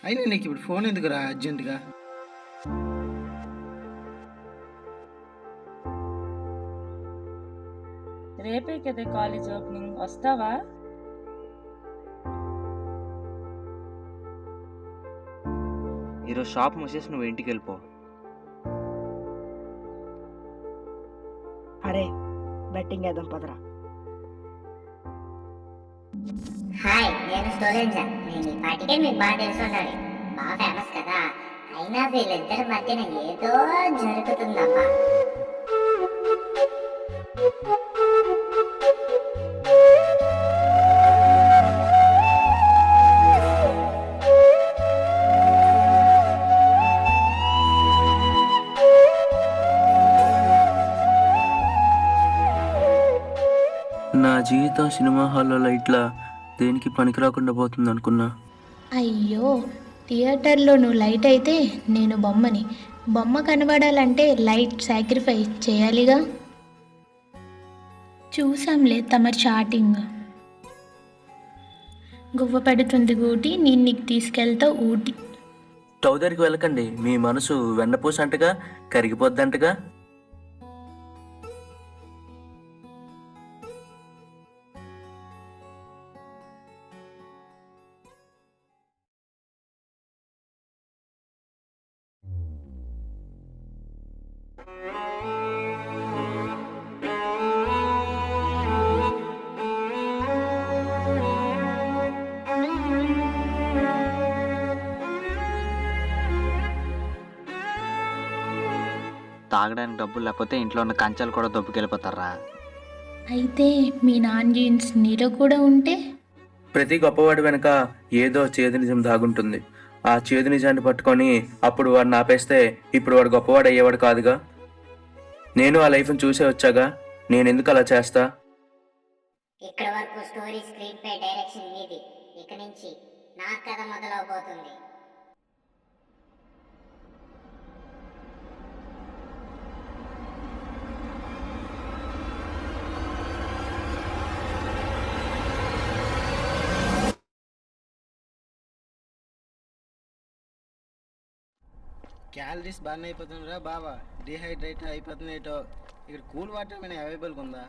అయినా నీకు ఇప్పుడు ఫోన్ ఎందుకురా అర్జెంటుగా? రేపే కదా కాలేజ్ ఓపెనింగ్, వస్తావా? ఈరోజు షాప్ మూసేసి నువ్వు ఇంటికి వెళ్ళిపో. అరే బెట్టింగ్ వేద్దాం పదరా. హాయ్, నేను స్టూడెంట్. నేను ఈ పాటికే మీకు బాగా తెలిసి ఉండాలి, బాగా ఫేమస్ కదా. అయినా వీళ్ళిద్దరి మధ్యన ఏదో జరుగుతుందమ్మా. నా జీవితం సినిమా హాల్లో లైట్లా దేనికి పనికి రాకుండా పోతుంది అనుకున్నా. అయ్యో, థియేటర్లో నువ్వు లైట్ అయితే నేను బొమ్మని. బొమ్మ కనబడాలంటే లైట్ సాక్రిఫైస్ చేయాలిగా. చూసాంలే తమ చాటింగ్. గువ్వ పెడుతుంది గూటి, నేను నీకు తీసుకెళ్తా ఊటి. స్టవ్ దగ్గరికి వెళ్ళకండి, మీ మనసు వెన్నపూస అంటగా కరిగిపోద్దంటగా. తాగడానికి డబ్బులు లేకపోతే ఇంట్లో ఉన్న కంచాలు కూడా దొబ్బుకెళ్ళిపోతారా? అయితే మీ నాన్న జీన్స్ నీలో కూడా ఉంటే? ప్రతి గొప్పవాడి వెనక ఏదో చేదు నిజం దాగుంటుంది. ఆ చేదు నిజాన్ని పట్టుకొని అప్పుడు వాడిని ఆపేస్తే ఇప్పుడు వాడు గొప్పవాడు అయ్యేవాడు కాదుగా. నేను ఆ లైఫ్ని చూసే వచ్చాగా, నేను ఎందుకు అలా చేస్తా? ఇక్కడ వరకు స్టోరీ స్క్రీన్ పై డైరెక్షన్ మీది. ఇక నుంచి నా కథ మొదలవబోతుంది. క్యాలరీస్ బాగానే అయిపోతుందిరా బావా, డిహైడ్రేట్ అయిపోతున్నాయిటో. ఇక్కడ కూల్ వాటర్ ఏమైనా అవైలబుల్గా ఉందా?